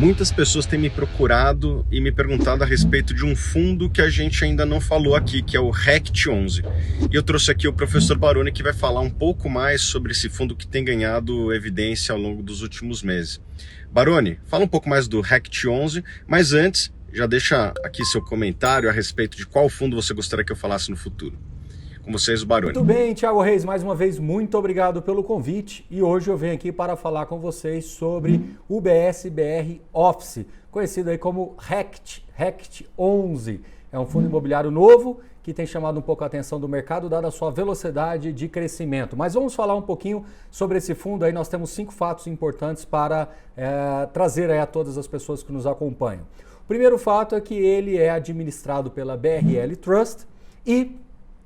Muitas pessoas têm me procurado e me perguntado a respeito de um fundo que a gente ainda não falou aqui, que é o RECT11. E eu trouxe aqui o professor Baroni, que vai falar um pouco mais sobre esse fundo que tem ganhado evidência ao longo dos últimos meses. Baroni, fala um pouco mais do RECT11, mas antes, já deixa aqui seu comentário a respeito de qual fundo você gostaria que eu falasse no futuro. Com vocês, o Baroni. Muito bem, Thiago Reis, mais uma vez, muito obrigado pelo convite. E hoje eu venho aqui para falar com vocês sobre o BSBR Office, conhecido aí como RECT11. É um fundo imobiliário novo que tem chamado um pouco a atenção do mercado, dada a sua velocidade de crescimento. Mas vamos falar um pouquinho sobre esse fundo aí. Nós temos 5 fatos importantes para trazer aí a todas as pessoas que nos acompanham. O primeiro fato é que ele é administrado pela BRL Trust e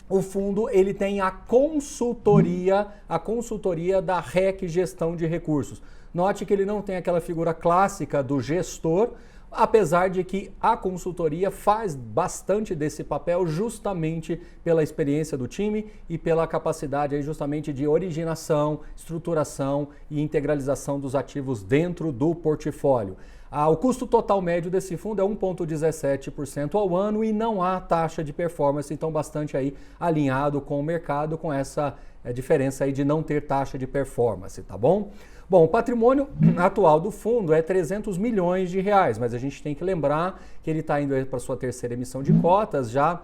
o fundo ele tem a consultoria da REC Gestão de Recursos. Note que ele não tem aquela figura clássica do gestor, apesar de que a consultoria faz bastante desse papel justamente pela experiência do time e pela capacidade aí justamente de originação, estruturação e integralização dos ativos dentro do portfólio. O custo total médio desse fundo é 1,17% ao ano e não há taxa de performance, então bastante aí alinhado com o mercado, com essa diferença aí de não ter taxa de performance, tá bom? Bom, o patrimônio atual do fundo é 300 milhões de reais, mas a gente tem que lembrar que ele está indo para sua terceira emissão de cotas, já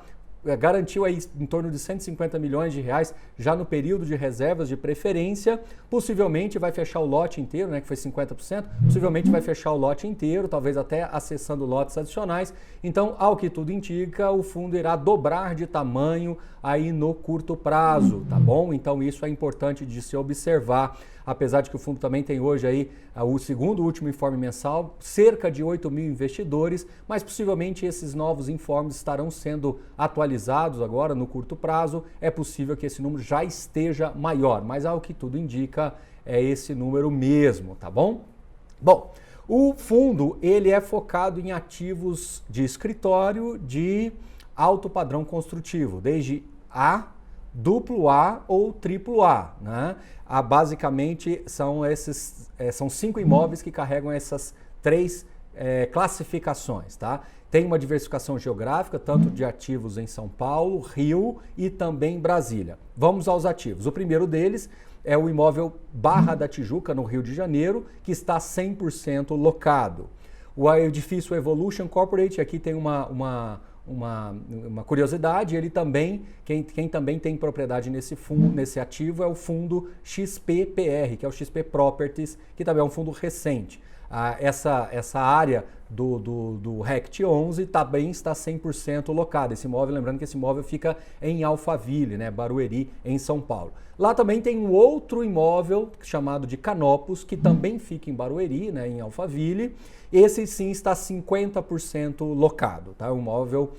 garantiu aí em torno de 150 milhões de reais já no período de reservas de preferência, possivelmente vai fechar o lote inteiro, né, que foi 50%, possivelmente vai fechar o lote inteiro, talvez até acessando lotes adicionais. Então, ao que tudo indica, o fundo irá dobrar de tamanho aí no curto prazo, tá bom? Então, isso é importante de se observar. Apesar de que o fundo também tem hoje aí o segundo último informe mensal, cerca de 8 mil investidores, mas possivelmente esses novos informes estarão sendo atualizados agora no curto prazo. É possível que esse número já esteja maior, mas ao que tudo indica é esse número mesmo, tá bom? Bom, o fundo ele é focado em ativos de escritório de alto padrão construtivo, desde duplo A ou triplo A, né? Basicamente são 5 imóveis que carregam essas 3 classificações, tá? Tem uma diversificação geográfica, tanto de ativos em São Paulo, Rio e também Brasília. Vamos aos ativos. O primeiro deles é o imóvel Barra da Tijuca, no Rio de Janeiro, que está 100% locado. O edifício Evolution Corporate, aqui tem uma curiosidade, ele também, quem também tem propriedade nesse fundo, nesse ativo é o fundo XPPR, que é o XP Properties, que também é um fundo recente. Essa área do RECT11 também está 100% locada. Esse imóvel, lembrando que esse imóvel fica em Alphaville, né, Barueri, em São Paulo. Lá também tem um outro imóvel chamado de Canopus, que também fica em Barueri, né, em Alphaville. Esse sim está 50% locado, tá? Um imóvel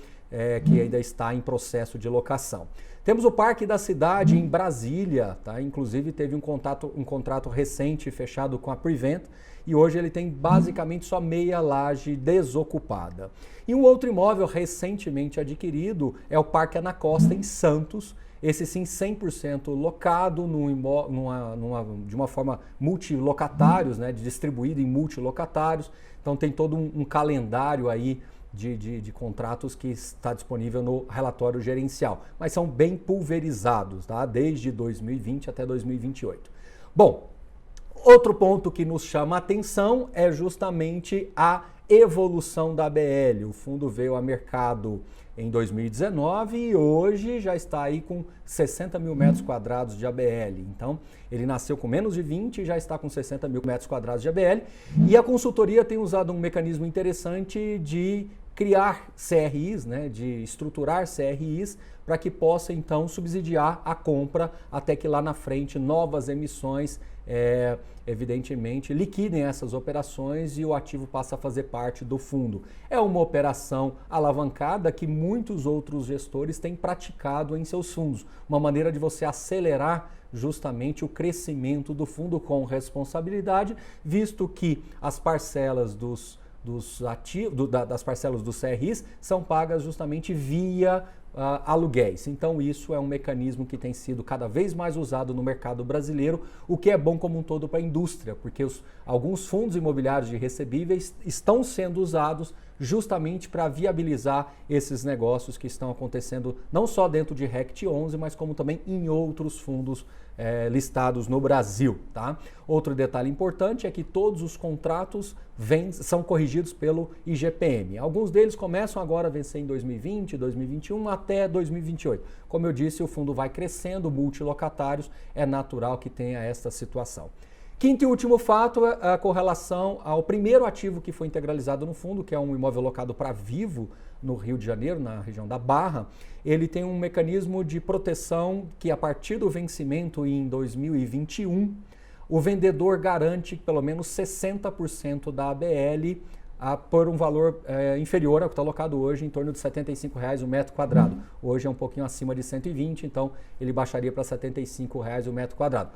que ainda está em processo de locação. Temos o Parque da Cidade em Brasília, tá? Inclusive teve um contrato recente fechado com a Prevent e hoje ele tem basicamente só meia laje desocupada. E um outro imóvel recentemente adquirido é o Parque Ana Costa em Santos. Esse sim 100% locado de uma forma multilocatários, né, distribuído em multilocatários. Então tem todo um calendário aí de contratos que está disponível no relatório gerencial. Mas são bem pulverizados, tá? Desde 2020 até 2028. Bom, outro ponto que nos chama a atenção é justamente a evolução da ABL. O fundo veio a mercado em 2019 e hoje já está aí com 60 mil metros quadrados de ABL. Então, ele nasceu com menos de 20 e já está com 60 mil metros quadrados de ABL. E a consultoria tem usado um mecanismo interessante de criar CRIs, né, de estruturar CRIs para que possa então subsidiar a compra até que lá na frente novas emissões evidentemente liquidem essas operações e o ativo passa a fazer parte do fundo. É uma operação alavancada que muitos outros gestores têm praticado em seus fundos, uma maneira de você acelerar justamente o crescimento do fundo com responsabilidade, visto que as parcelas das parcelas dos CRIs são pagas justamente via aluguéis. Então isso é um mecanismo que tem sido cada vez mais usado no mercado brasileiro, o que é bom como um todo para a indústria, porque alguns fundos imobiliários de recebíveis estão sendo usados justamente para viabilizar esses negócios que estão acontecendo não só dentro de RECT 11, mas como também em outros fundos listados no Brasil. Tá? Outro detalhe importante é que todos os contratos são corrigidos pelo IGPM. Alguns deles começam agora a vencer em 2020, 2021 até 2028. Como eu disse, o fundo vai crescendo, multilocatários, é natural que tenha esta situação. Quinto e último fato é a correlação ao primeiro ativo que foi integralizado no fundo, que é um imóvel locado para Vivo, no Rio de Janeiro, na região da Barra. Ele tem um mecanismo de proteção que, a partir do vencimento em 2021, o vendedor garante pelo menos 60% da ABL por um valor inferior ao que está alocado hoje, em torno de R$ 75,00 o metro quadrado. Hoje é um pouquinho acima de 120, então ele baixaria para R$ 75,00 o metro quadrado.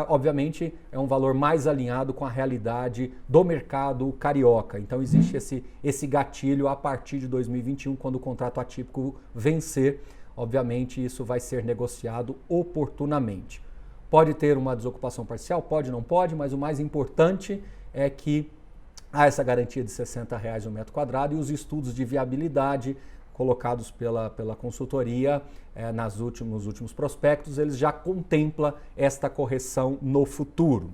Obviamente é um valor mais alinhado com a realidade do mercado carioca. Então existe esse gatilho a partir de 2021, quando o contrato atípico vencer. Obviamente isso vai ser negociado oportunamente. Pode ter uma desocupação parcial? Pode, não pode, mas o mais importante é que há essa garantia de R$ 60,00 o metro quadrado e os estudos de viabilidade colocados pela consultoria nos últimos prospectos, eles já contemplam esta correção no futuro.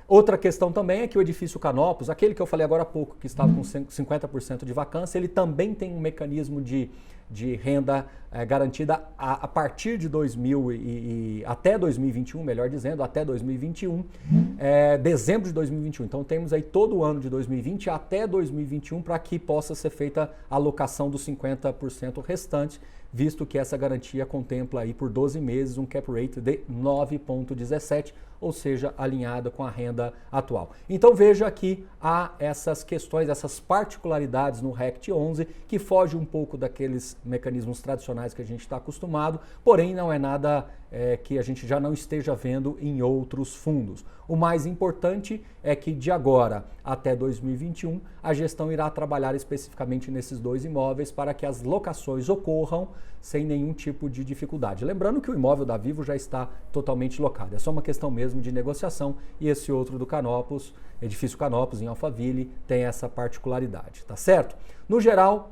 Outra questão também é que o edifício Canopus, aquele que eu falei agora há pouco, que estava com 50% de vacância, ele também tem um mecanismo de renda garantida a partir de até 2021, melhor dizendo, até 2021, dezembro de 2021. Então temos aí todo o ano de 2020 até 2021 para que possa ser feita a alocação dos 50% restantes, visto que essa garantia contempla aí por 12 meses um cap rate de 9,17, ou seja, alinhada com a renda atual. Então veja que há essas questões, essas particularidades no RECT 11 que foge um pouco daqueles mecanismos tradicionais que a gente está acostumado, porém não é nada que a gente já não esteja vendo em outros fundos. O mais importante é que de agora até 2021 a gestão irá trabalhar especificamente nesses dois imóveis para que as locações ocorram sem nenhum tipo de dificuldade. Lembrando que o imóvel da Vivo já está totalmente locado, é só uma questão mesmo de negociação, e esse outro do Canopus, edifício Canopus em Alphaville, tem essa particularidade, tá certo? No geral,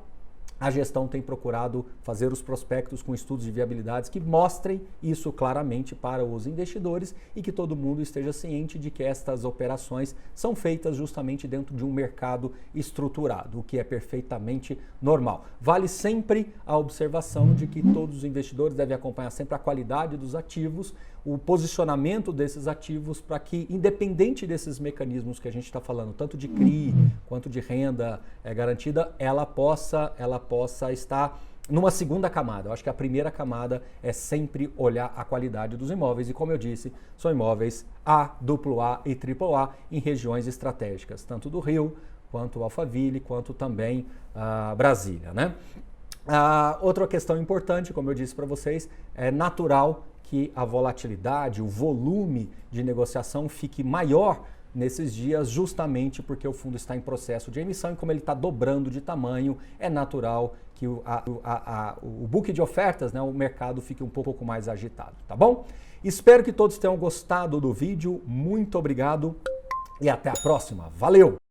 a gestão tem procurado fazer os prospectos com estudos de viabilidades que mostrem isso claramente para os investidores e que todo mundo esteja ciente de que estas operações são feitas justamente dentro de um mercado estruturado, o que é perfeitamente normal. Vale sempre a observação de que todos os investidores devem acompanhar sempre a qualidade dos ativos, o posicionamento desses ativos, para que, independente desses mecanismos que a gente está falando, tanto de CRI quanto de renda garantida, ela possa estar numa segunda camada. Eu acho que a primeira camada é sempre olhar a qualidade dos imóveis e, como eu disse, são imóveis A, AA e AAA em regiões estratégicas, tanto do Rio, quanto Alphaville, quanto também Brasília, né? Outra questão importante, como eu disse para vocês, é natural que a volatilidade, o volume de negociação fique maior nesses dias, justamente porque o fundo está em processo de emissão e como ele está dobrando de tamanho, é natural que o book de ofertas, né, o mercado fique um pouco mais agitado, tá bom? Espero que todos tenham gostado do vídeo, muito obrigado e até a próxima. Valeu!